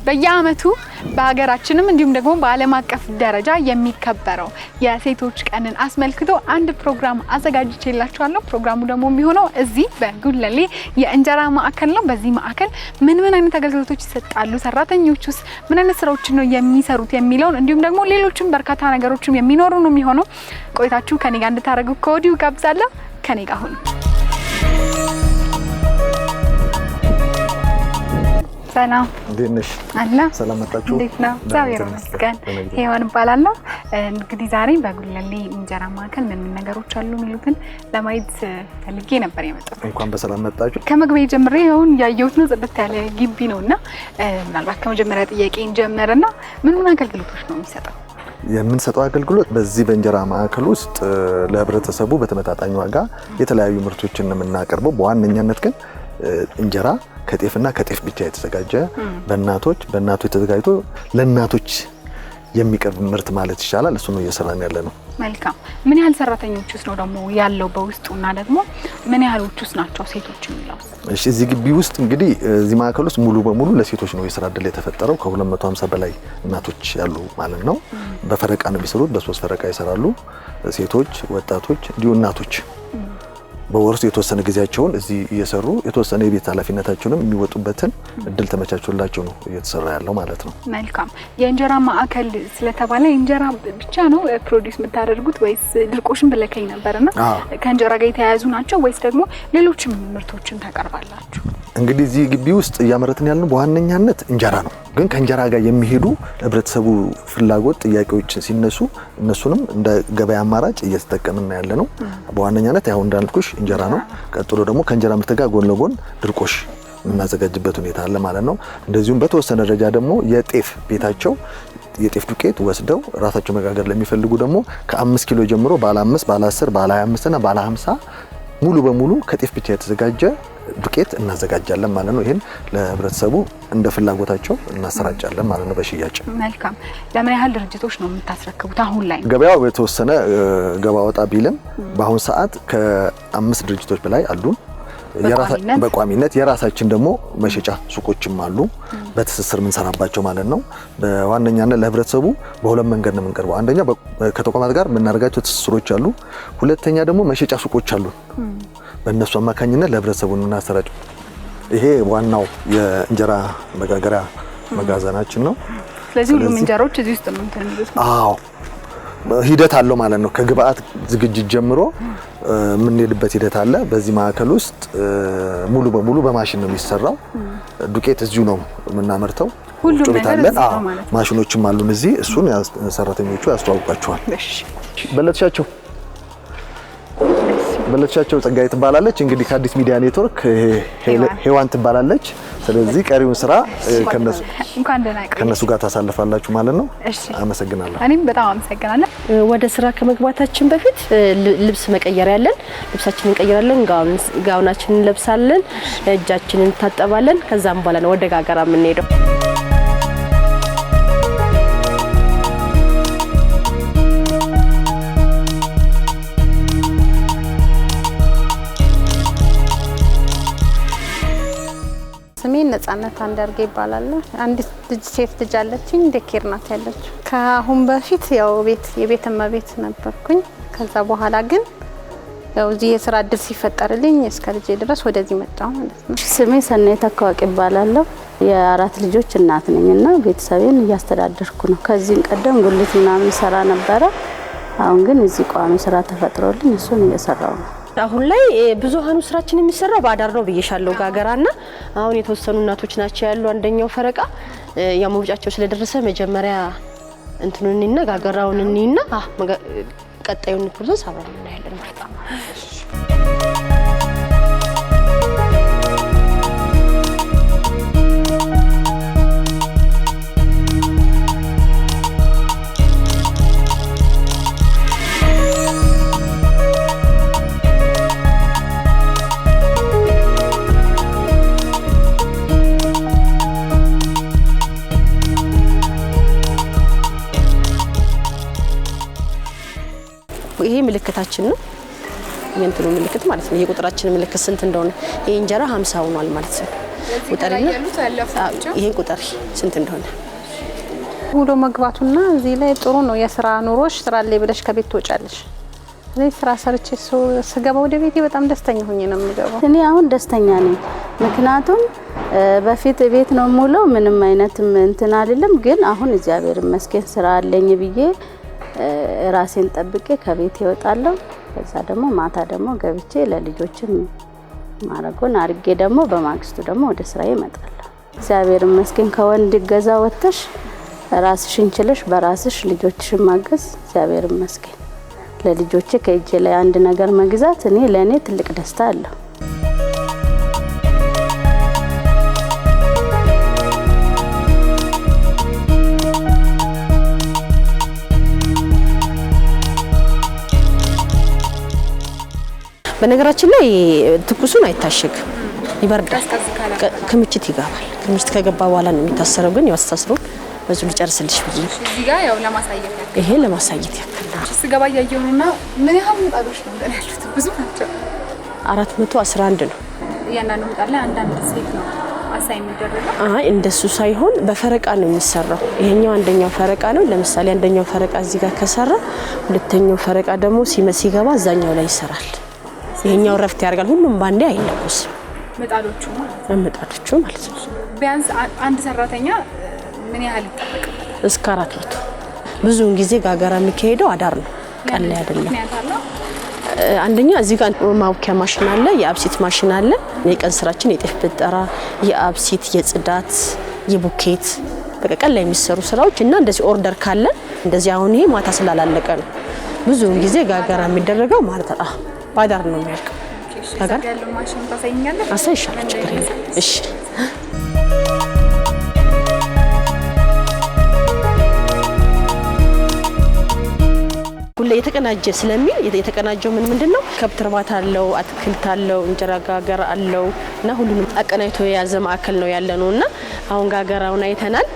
በየአመቱ በሀገራችንም እንዲሁም ደግሞ በዓለም አቀፍ ደረጃ የሚከበረው የሴቶች ቀንን አስመልክቶ አንድ ፕሮግራም አዘጋጅቼላችኋለሁ። ፕሮግራሙ ደግሞ የሚሆነው እዚህ በጉለሌ የእንጀራ ማዕከል ነው። በዚህ ማዕከል ምን አይነት አገልግሎቶች ይሰጣሉ፣ ሰራተኞቹስ ምን አይነት ስራዎችን ነው የሚሰሩት የሚለውን እንዲሁም ደግሞ ሌሎችም በርካታ ነገሮችም የሚኖሩ ነው የሚሆነው። ቆይታችሁ ከኔ ጋር እንድታደርጉ ከወዲሁ ጋብዛለሁ። ከኔ ጋር ሁኑ። ሰላም እንዴነሽ? አላ ሰላም መጣችሁ? እንዴት ነው? እግዚአብሔር ይመስገን። ሄዋን እባላለሁ። እንግዲህ ዛሬ በጉለሌ እንጀራ ማዕከል ምን ነገሮች አሉ የሚሉትን ለማየት ፈልጌ ነበር የመጣሁት። እንኳን በሰላም መጣችሁ። ከመግቢያ ጀምሬ አሁን ያየሁት ነው ጽድት ያለ ግቢ ነውና ምናልባት ከመጀመሪያ ጥያቄ እንጀምርና ምን አገልግሎቶች ነው የሚሰጠው? የምንሰጠው አገልግሎት በዚህ በእንጀራ ማዕከል ውስጥ ለህብረተሰቡ በተመጣጣኝ ዋጋ የተለያዩ ምርቶችን ነው የምናቀርበው። በዋነኛነት ግን እንጀራ ከጤፍና ከጤፍ ብቻ የተዘጋጀ በእናቶች ተዘጋጅቶ ለእናቶች የሚቀርብ ምርት ማለት ይቻላል። እሱ ነው እየሰራን ያለ ነው። መልካም። ምን ያህል ሰራተኞችስ ነው ደግሞ ያለው በውስጡና ደግሞ ምን ያህሎችስ ናቸው ሴቶች የሚለው? እሺ፣ እዚህ ግቢ ውስጥ እንግዲህ እዚህ ማዕከል ውስጥ ሙሉ በሙሉ ለሴቶች ነው የስራ እድል የተፈጠረው። ከ250 በላይ እናቶች ያሉ ማለት ነው። በፈረቃ ነው የሚሰሩት። በ3 ፈረቃ ይሰራሉ። ሴቶች፣ ወጣቶች እንዲሁ እናቶች በወርስ የተወሰነ ጊዜያቸውን እዚህ እየሰሩ የተወሰነ የቤት ኃላፊነታቸውንም የሚወጡበትን እድል ተመቻችቶላቸው ነው እየተሰራ ያለው ማለት ነው። መልካም። የእንጀራ ማዕከል ስለተባለ እንጀራ ብቻ ነው ፕሮዲዩስ የምታደርጉት ወይስ ድርቆሽን ብለከኝ ነበርና ከእንጀራ ጋር የተያያዙ ናቸው ወይስ ደግሞ ሌሎችም ምርቶችን ታቀርባላችሁ? እንግዲህ እዚህ ግቢ ውስጥ እያመረትን ያለነው በዋነኛነት እንጀራ ነው። ግን ከእንጀራ ጋር የሚሄዱ ህብረተሰቡ ፍላጎት ጥያቄዎች ሲነሱ እነሱንም እንደ ገበያ አማራጭ እየተጠቀምን ያለ ነው። በዋነኛነት ያው እንዳልኩሽ እንጀራ ነው። ቀጥሎ ደግሞ ከእንጀራ ምርት ጋር ጎን ለጎን ድርቆሽ የምናዘጋጅበት ሁኔታ አለ ማለት ነው። እንደዚሁም በተወሰነ ደረጃ ደግሞ የጤፍ ቤታቸው የጤፍ ዱቄት ወስደው ራሳቸው መጋገር ለሚፈልጉ ደግሞ ከ5 ኪሎ ጀምሮ ባለ 5፣ ባለ 10፣ ባለ 25 እና ባለ 50 ሙሉ በሙሉ ከጤፍ ብቻ የተዘጋጀ ዱቄት እናዘጋጃለን ማለት ነው። ይሄን ለህብረተሰቡ እንደ ፍላጎታቸው እናሰራጫለን ማለት ነው በሽያጭ። መልካም። ለምን ያህል ድርጅቶች ነው የምታስረክቡት አሁን ላይ? ገበያው የተወሰነ ገባ ወጣ ቢልም በአሁን ሰዓት ከ5 ድርጅቶች በላይ አሉን። በቋሚነት የራሳችን ደግሞ መሸጫ ሱቆችም አሉ፣ በትስስር የምንሰራባቸው ማለት ነው። በዋነኛነት ለህብረተሰቡ በሁለት መንገድ ነው የምንቀርበው። አንደኛ ከተቋማት ጋር የምናደርጋቸው ትስስሮች አሉ። ሁለተኛ ደግሞ መሸጫ ሱቆች አሉ። በእነሱ አማካኝነት ለህብረተሰቡ እናሰራጭው። ይሄ ዋናው የእንጀራ መጋገሪያ መጋዘናችን ነው። ስለዚህ ሁሉም እንጀራዎች እዚህ ውስጥ ነው የምትነግሩት? አዎ፣ ሂደት አለው ማለት ነው። ከግብአት ዝግጅት ጀምሮ የምንሄድበት ሂደት አለ። በዚህ ማዕከል ውስጥ ሙሉ በሙሉ በማሽን ነው የሚሰራው። ዱቄት እዚሁ ነው የምናመርተው። ሁሉም ነገር እዚህ ነው ማለት ነው። ማሽኖችም አሉን እዚህ። እሱን ሰራተኞቹ ያስተዋውቃቸዋል። በለቻቸው ጸጋይ ትባላለች። እንግዲህ ከአዲስ ሚዲያ ኔትወርክ ሄዋን ትባላለች። ስለዚህ ቀሪውን ስራ ከነሱ ጋር ታሳልፋላችሁ ማለት ነው። አመሰግናለሁ። እኔም በጣም አመሰግናለሁ። ወደ ስራ ከመግባታችን በፊት ልብስ መቀየር ያለን ልብሳችንን እንቀይራለን፣ ጋውናችንን እንለብሳለን፣ እጃችንን እንታጠባለን። ከዛም በኋላ ነው ወደ ጋገራ የምንሄደው። ስሜን ነጻነት አንዳርጌ ይባላል። አንዲት ልጅ ሴት ልጅ አለችኝ፣ ዴኬር ናት ያለችው። ከአሁን በፊት ያው የቤት እመቤት ነበርኩኝ። ከዛ በኋላ ግን ያው እዚህ የስራ እድል ሲፈጠርልኝ እስከ ልጄ ድረስ ወደዚህ መጣሁ ማለት ነው። ስሜ ሰናይ ተካዋቂ ይባላል። የ4 ልጆች እናት ነኝና ቤተሰቤን እያስተዳደርኩ ነው። ከዚህ ቀደም ጉልት ምናምን ሰራ ነበረ። አሁን ግን እዚህ ቋሚ ስራ ተፈጥሮልኝ እሱን እየሰራው ነው። አሁን ላይ ብዙሃኑ ስራችን የሚሰራው ባዳር ነው ብዬሻለሁ። ጋገራና አሁን የተወሰኑ እናቶች ናቸው ያሉ። አንደኛው ፈረቃ ያመውጫቸው ስለደረሰ መጀመሪያ እንትኑንና ጋገራውንና ቀጣዩን ፕሮሰስ አብረን እናያለን ማለት ነው። ይሄ ምልክታችን ነው። የእንትኑ ምልክት ማለት ነው። የቁጥራችን ምልክት ስንት እንደሆነ ይሄ እንጀራ 50 ሆኗል ማለት ነው። ቁጠሪና ይሄ ቁጠሪ ስንት እንደሆነ ውሎ መግባቱና እዚህ ላይ ጥሩ ነው። የስራ ኑሮሽ ስራ ላይ ብለሽ ከቤት ትወጫለሽ። እኔ ስራ ሰርቼ ስገባ ወደ ቤቴ በጣም ደስተኛ ሆኜ ነው የምገባው። እኔ አሁን ደስተኛ ነኝ። ምክንያቱም በፊት ቤት ነው ሙሉ ምንም አይነት እንትን አይደለም፣ ግን አሁን እግዚአብሔር ይመስገን ስራ አለኝ ብዬ ራሴን ጠብቄ ከቤት እወጣለሁ። ከዛ ደግሞ ማታ ደግሞ ገብቼ ለልጆችም ማረጎን አርጌ ደግሞ በማግስቱ ደግሞ ወደ ስራዬ እመጣለሁ። እግዚአብሔር ይመስገን ከወንድ ገዛ ወጥተሽ ራስሽን ችለሽ በራስሽ ልጆችሽን ማገዝ እግዚአብሔር ይመስገን። ለልጆቼ ከእጄ ላይ አንድ ነገር መግዛት እኔ ለኔ ትልቅ ደስታ አለው። በነገራችን ላይ ትኩሱን አይታሸግም፣ ይበርዳል፣ ክምችት ይገባል። ክምችት ከገባ በኋላ ነው የሚታሰረው። ግን ያስተሳስረው በዚህ ልጨርስልሽ ብዬ እዚህ ጋር ያው ለማሳየት ያክል ይሄ ለማሳየት ያክል ስገባ ያየውና ምን ያህል ምጣዶች ነው ያሉት? ብዙ ናቸው። 411 ነው። እያንዳንዱ ምጣድ ላይ አንዳንድ ሴት ነው አሳይ የሚደረገው። አይ እንደሱ ሳይሆን በፈረቃ ነው የሚሰራው። ይሄኛው አንደኛው ፈረቃ ነው። ለምሳሌ አንደኛው ፈረቃ እዚህ ጋር ከሰራ ሁለተኛው ፈረቃ ደግሞ ሲገባ እዛኛው ላይ ይሰራል። ይሄኛው ረፍት ያደርጋል። ሁሉም ባንዴ አይለበስም። ምጣዶቹ ማለት ነው። ቢያንስ አንድ ሰራተኛ ምን ያህል ይጠበቃል? እስከ 400። ብዙውን ጊዜ ጋገራ የሚካሄደው አዳር ነው፣ ቀን ላይ አይደለም። አንደኛ እዚህ ጋር ማውኪያ ማሽን አለ፣ የአብሲት ማሽን አለ። የቀን ስራችን የጤፍ ብጠራ፣ የአብሲት፣ የጽዳት፣ የቡኬት በቃ ቀን ላይ የሚሰሩ ስራዎች እና እንደዚህ ኦርደር ካለ እንደዚህ አሁን ይሄ ማታ ስላላለቀ ነው። ብዙውን ጊዜ ጋገራ የሚደረገው ማለት ባዳር ነው የሚያልቀው። ጋገራ ያለው ማሽን ታሳይኛለህ? አሳይሻለሁ፣ ችግር የለም። እሺ ሁሌ የተቀናጀ ስለሚል የተቀናጀው ምንድነው? ከብት እርባታ አለው፣ አትክልት አለው፣ እንጀራ ጋገራ አለው እና ሁሉንም አቀናጅቶ የያዘ ማዕከል ነው ያለነውና አሁን ጋገራውን አይተናል።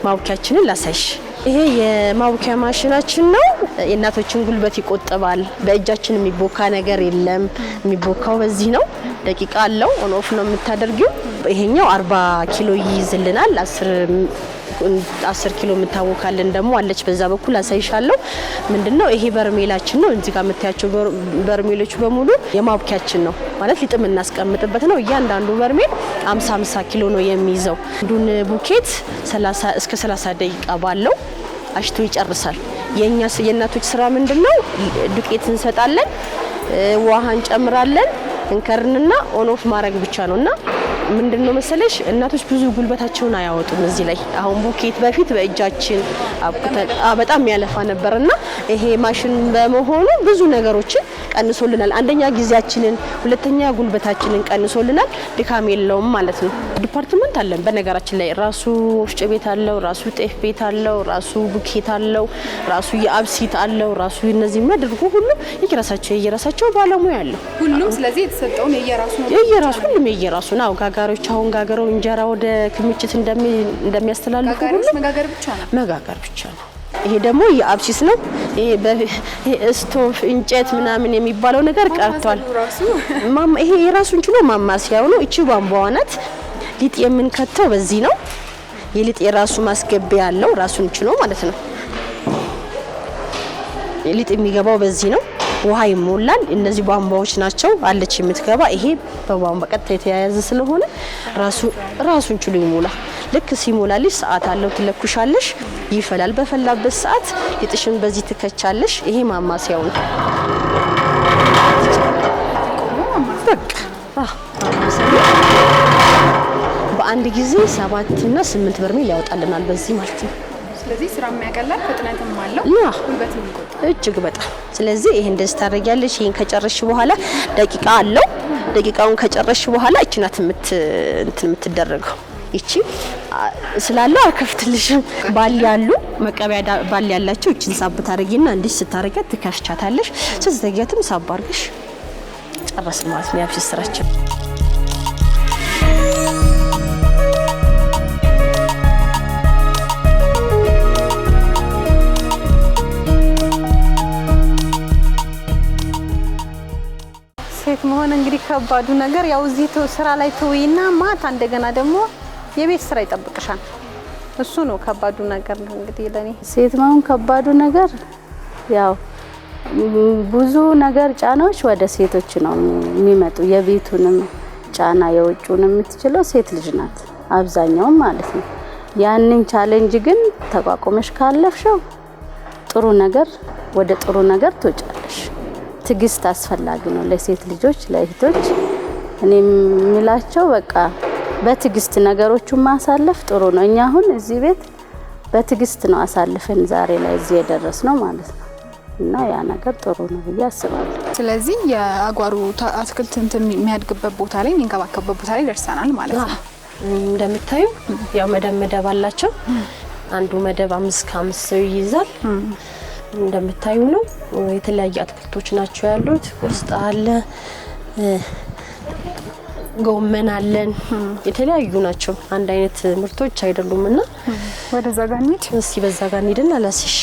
ማውኪያችንን ላሳይሽ። ይሄ የማውኪያ ማሽናችን ነው። የእናቶችን ጉልበት ይቆጥባል። በእጃችን የሚቦካ ነገር የለም። የሚቦካው በዚህ ነው። ደቂቃ አለው። ኦን ኦፍ ነው የምታደርጊው። ይሄኛው 40 ኪሎ ይይዝልናል። 10 ኪሎ የምታወካለን ደግሞ አለች በዛ በኩል አሳይሻለሁ። ምንድነው ይሄ በርሜላችን ነው። እዚህ ጋር የምታያቸው በርሜሎች በሙሉ የማውኪያችን ነው ማለት ሊጥም እናስቀምጥበት ነው። እያንዳንዱ በርሜል 50 ኪሎ ነው የሚይዘው። አንዱን ቡኬት 30 እስከ 30 ደቂቃ ባለው አሽቶ ይጨርሳል። የእናቶች ስራ ምንድነው? ዱቄት እንሰጣለን፣ ውሃ እንጨምራለን፣ እንከርንና ኦን ኦፍ ማድረግ ብቻ ነውና ምንድነው መሰለሽ እናቶች ብዙ ጉልበታቸውን አያወጡም። እዚህ ላይ አሁን ቡኬት በፊት በእጃችን በጣም ያለፋ ነበርና ይሄ ማሽን በመሆኑ ብዙ ነገሮችን ቀንሶልናል። አንደኛ ጊዜያችንን፣ ሁለተኛ ጉልበታችንን ቀንሶልናል። ድካም የለውም ማለት ነው። ዲፓርትመንት አለን በነገራችን ላይ ራሱ ወፍጮ ቤት አለው፣ ራሱ ጤፍ ቤት አለው፣ ራሱ ቡኬት አለው፣ ራሱ የአብሲት አለው፣ ራሱ እነዚህ የሚያደርጉ ሁሉ የየራሳቸው ባለሙያ አለው ሁሉም። ስለዚህ የተሰጠውን የየራሱ ሁሉም የየራሱ ነው። ጋጋሮች አሁን ጋገረው እንጀራ ወደ ክምችት እንደሚያስተላልፉ ሁሉ መጋገር ብቻ ነው። ይሄ ደግሞ የአብሲት ነው። ይሄ ስቶቭ እንጨት ምናምን የሚባለው ነገር ቀርቷል። ይሄ የራሱን ችሎ ማማሲያው ነው። እቺ ቧንቧዋ ናት። ሊጥ የምንከተው በዚህ ነው። የሊጥ የራሱ ማስገቢያ ያለው ራሱን ችሎ ማለት ነው። ሊጥ የሚገባው በዚህ ነው። ውሃ ይሞላል። እነዚህ ቧንቧዎች ናቸው አለች የምትገባ። ይሄ በቧንቧ ቀጥታ የተያያዘ ስለሆነ ራሱን ችሎ ይሞላል። ልክ ሲሞላልሽ ሰዓት አለው፣ ትለኩሻለሽ፣ ይፈላል። በፈላበት ሰዓት ሊጥሽን በዚህ ትከቻለሽ። ይሄ ማማሲያው ነው። በቃ በአንድ ጊዜ 7 እና 8 በርሜል ያወጣልናል በዚህ ማለት ነው። ስለዚህ ስራ የሚያቀላል፣ ፍጥነትም አለው፣ ጉልበትም ይቆጥባል እጅግ በጣም። ስለዚህ ይሄን እንደዚህ ታደርጊያለሽ። ይሄን ከጨረስሽ በኋላ ደቂቃ አለው። ደቂቃውን ከጨረስሽ በኋላ እቺ ናት የምትደረገው። እቺ ስላለው አከፍትልሽም ባል ያሉ መቀበያ ባል ያላቸው እቺን ሳብ ታረጊና እንዲህ ስታረጊያት ትከፍቻታለሽ። ስትዘጊያትም ሳብ አድርገሽ ጨረስን ማለት ነው የአብሲት ስራችን። ሴት መሆን እንግዲህ ከባዱ ነገር ያው እዚህ ስራ ላይ ተወይና ማታ እንደገና ደግሞ የቤት ስራ ይጠብቅሻል። እሱ ነው ከባዱ ነገር ነው እንግዲህ ለኔ። ሴት መሆን ከባዱ ነገር ያው ብዙ ነገር ጫናዎች ወደ ሴቶች ነው የሚመጡ። የቤቱንም ጫና የውጭውንም የምትችለው ሴት ልጅ ናት አብዛኛው ማለት ነው። ያንን ቻሌንጅ ግን ተቋቁመሽ ካለፍሽው ጥሩ ነገር ወደ ጥሩ ነገር ትወጫለሽ። ትግስት አስፈላጊ ነው ለሴት ልጆች ለእህቶች። እኔ የሚላቸው በቃ በትግስት ነገሮችን ማሳለፍ ጥሩ ነው። እኛ አሁን እዚህ ቤት በትግስት ነው አሳልፈን ዛሬ ላይ እዚህ የደረስነው ማለት ነው እና ያ ነገር ጥሩ ነው ብዬ አስባለሁ። ስለዚህ የአጓሮ አትክልት እንትን የሚያድግበት ቦታ ላይ የሚንከባከብበት ቦታ ላይ ደርሰናል ማለት ነው። እንደምታዩ ያው መደብ አላቸው። አንዱ መደብ 5 ከ5 ሰው ይይዛል። እንደምታዩ ነው። የተለያየ አትክልቶች ናቸው ያሉት። ቆስጣ አለ፣ ጎመን አለን። የተለያዩ ናቸው። አንድ አይነት ምርቶች አይደሉምና ወደዛ ጋር እንሂድ። እስኪ በዛ ጋር እንሂድና ላስሽ።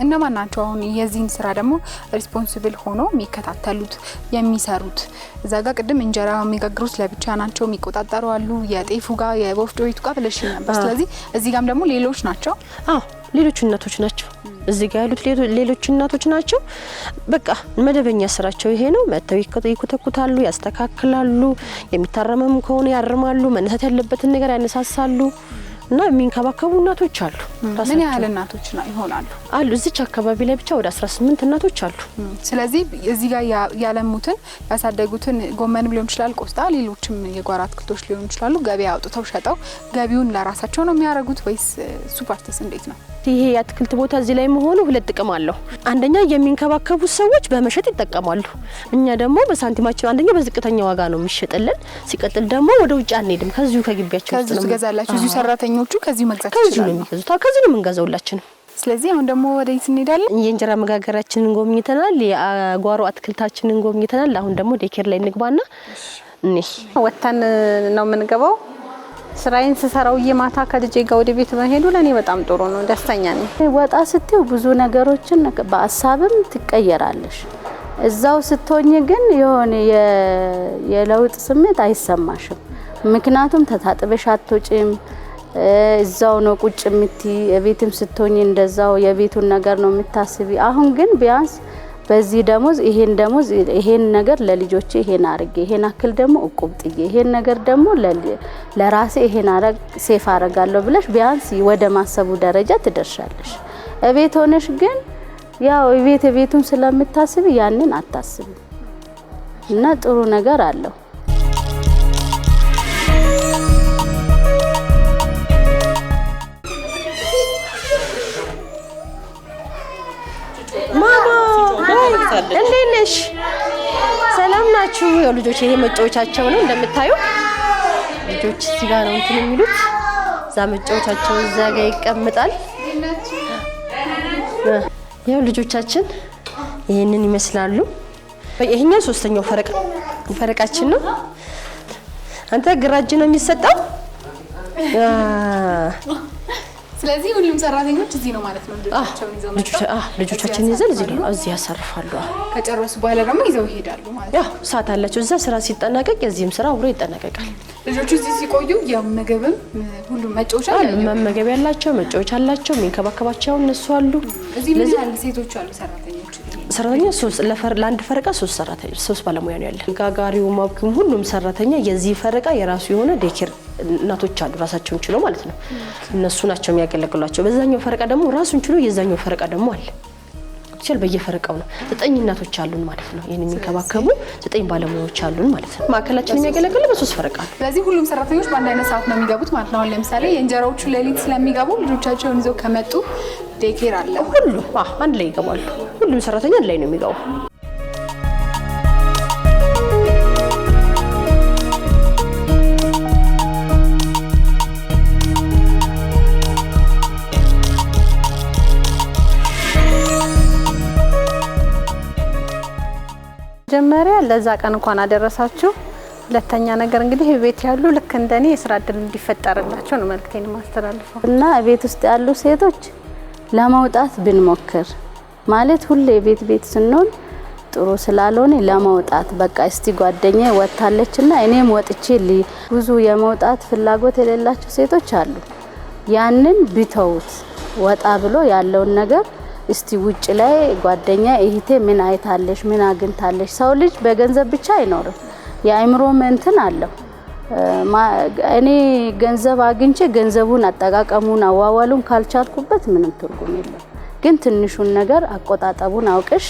እነማን ናቸው አሁን የዚህን ስራ ደግሞ ሪስፖንሲብል ሆኖ የሚከታተሉት የሚሰሩት? እዛ ጋር ቅድም እንጀራ የሚጋግሩት ለብቻ ናቸው፣ የሚቆጣጠሩ አሉ። የጤፉ ጋር የወፍጮ ቤቱ ጋር ብለሽ ነበር። ስለዚህ እዚህ ጋርም ደግሞ ሌሎች ናቸው። አዎ ሌሎች እናቶች ናቸው። እዚህ ጋር ያሉት ሌሎች እናቶች ናቸው። በቃ መደበኛ ስራቸው ይሄ ነው። መተው ይኮተኩታሉ፣ ያስተካክላሉ፣ የሚታረመም ከሆነ ያርማሉ፣ መነሳት ያለበትን ነገር ያነሳሳሉ እና የሚንከባከቡ እናቶች አሉ። ምን ያህል እናቶች ይሆናሉ? አሉ እዚች አካባቢ ላይ ብቻ ወደ 18 እናቶች አሉ። ስለዚህ እዚህ ጋር ያለሙትን ያሳደጉትን ጎመንም ሊሆን ይችላል፣ ቆስጣ፣ ሌሎችም የጓሮ አትክልቶች ሊሆን ይችላሉ። ገበያ አውጥተው ሸጠው ገቢውን ለራሳቸው ነው የሚያደርጉት ወይስ ሱፐርቲስ እንዴት ነው? ይሄ የአትክልት ቦታ እዚህ ላይ መሆኑ ሁለት ጥቅም አለው። አንደኛ የሚንከባከቡ ሰዎች በመሸጥ ይጠቀማሉ። እኛ ደግሞ በሳንቲማችን አንደኛ በዝቅተኛ ዋጋ ነው የሚሸጥልን። ሲቀጥል ደግሞ ወደ ውጭ አንሄድም። ከዚሁ ከግቢያችን ውስጥ ነው ገዛላችሁ። እዚሁ ሰራተኞቹ ከዚሁ መግዛት ይችላሉ። ከዚሁ ነው የሚገዙት። ከዚሁ ነው የምንገዛውላችንም። ስለዚህ አሁን ደግሞ ወዴት እንሄዳለን? የእንጀራ መጋገሪያችንን ጎብኝተናል። የጓሮ አትክልታችንን ጎብኝተናል። አሁን ደግሞ ዴኬር ላይ እንግባና ወተን ነው የምንገባው። ስራዬን ስሰራው የማታ ከልጄ ጋር ወደ ቤት መሄዱ ለኔ በጣም ጥሩ ነው። ደስተኛ ነኝ። ወጣ ስትዩ ብዙ ነገሮችን በአሳብም ትቀየራለሽ። እዛው ስትሆኝ ግን የሆነ የለውጥ ስሜት አይሰማሽም። ምክንያቱም ተታጥበሽ አትወጪም። እዛው ነው ቁጭ የምትይ። ቤትም ስትሆኝ እንደዛው የቤቱን ነገር ነው የምታስቢ። አሁን ግን ቢያንስ በዚህ ደሞዝ ይሄን ነገር ለልጆቼ ይሄን አርጌ ይሄን አክል ደግሞ እቁብ ጥዬ ይሄን ነገር ደግሞ ለራሴ ይሄን ሴፍ አረጋለሁ ብለሽ ቢያንስ ወደ ማሰቡ ደረጃ ትደርሻለሽ። እቤት ሆነሽ ግን ያው ቤቱን ስለምታስቢ ያንን አታስቢ እና ጥሩ ነገር አለው። እንዴት ነሽ? ሰላም ናችሁ? ያው ልጆች ይሄ መጫወቻቸው ነው እንደምታዩ። ልጆች እዚህ ጋር ነው እንትን የሚሉት። እዛ መጫወቻቸው እዛ ጋር ይቀመጣል። ያው ልጆቻችን ይሄንን ይመስላሉ። ይሄኛው ሶስተኛው ፈረቃችን ነው። አንተ ግራጅ ነው የሚሰጣው። ስለዚህ ሁሉም ሰራተኞች እዚህ ነው ማለት ነው። ልጆቻችን ይዘን እዚህ ያሳርፋሉ። ከጨረሱ በኋላ ደግሞ ይዘው ይሄዳሉ ማለት ነው። ያው ሰዓት አላቸው። እዛ ስራ ሲጠናቀቅ የዚህም ስራ አብሮ ይጠናቀቃል። ልጆቹ እዚህ ሲቆዩ የምግብም ሁሉም መጫወቻ መመገብ ያላቸው መጫወቻ አላቸው። የሚንከባከባቸው እነሱ አሉ። እዚህ ምን ያህል ሴቶች አሉ ሰራተኞች? ሰራተኛ ለአንድ ፈረቃ 3 ሰራተኞች 3 ባለሙያ ነው ያለን። ጋጋሪው ማብኪም ሁሉም ሰራተኛ የዚህ ፈረቃ የራሱ የሆነ ዴኬር እናቶች አሉ ራሳቸውን ችሎ ማለት ነው። እነሱ ናቸው የሚያገለግሏቸው። በዛኛው ፈረቃ ደግሞ ራሱን ችሎ የዛኛው ፈረቃ ደግሞ አለ። ይችላል በየፈረቃው ነው 9 እናቶች አሉን ማለት ነው። ይሄን የሚንከባከቡ 9 ባለሙያዎች አሉን ማለት ነው። ማዕከላችን የሚያገለግለው በ3 ፈረቃ ነው። ስለዚህ ሁሉም ሰራተኞች በአንድ አይነት ሰዓት ነው የሚገቡት ማለት ነው። አሁን ለምሳሌ የእንጀራዎቹ ሌሊት ስለሚገቡ ልጆቻቸውን ይዘው ከመጡ ዴኬር አለ ሁሉ አንድ ላይ ይገባሉ። ሁሉም ሰራተኛ አንድ ላይ ነው የሚገባው። መጀመሪያ ለዛ ቀን እንኳን አደረሳችሁ። ሁለተኛ ነገር እንግዲህ ቤት ያሉ ልክ እንደኔ የስራ እድል እንዲፈጠርላቸው ነው መልክቴን ማስተላለፈው እና ቤት ውስጥ ያሉ ሴቶች ለማውጣት ብንሞክር ማለት ሁሌ ቤት ስንሆን ጥሩ ስላልሆነ ለመውጣት በቃ እስቲ ጓደኛዬ ወጣለችና እኔም ወጥቼ ብዙ የመውጣት ፍላጎት የሌላቸው ሴቶች አሉ። ያንን ቢተውት ወጣ ብሎ ያለውን ነገር እስቲ ውጭ ላይ ጓደኛ እህቴ ምን አይታለሽ ምን አግኝታለሽ። ሰው ልጅ በገንዘብ ብቻ አይኖርም፣ የአእምሮ እንትን አለው። እኔ ገንዘብ አግኝቼ ገንዘቡን አጠቃቀሙን አዋዋሉን ካልቻልኩበት ምንም ትርጉም የለም። ግን ትንሹን ነገር አቆጣጣቡን አውቀሽ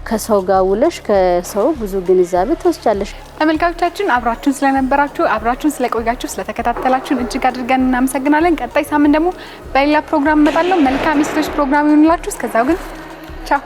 ከሰው ጋር ውለሽ ከሰው ብዙ ግንዛቤ ተወስቻለሽ። ተመልካቾቻችን አብራችሁን ስለነበራችሁ አብራችሁን ስለቆያችሁ ስለተከታተላችሁን እጅግ አድርገን እናመሰግናለን። ቀጣይ ሳምንት ደግሞ በሌላ ፕሮግራም እመጣለሁ። መልካም የሴቶች ፕሮግራም ይሁንላችሁ። እስከዛው ግን ቻው።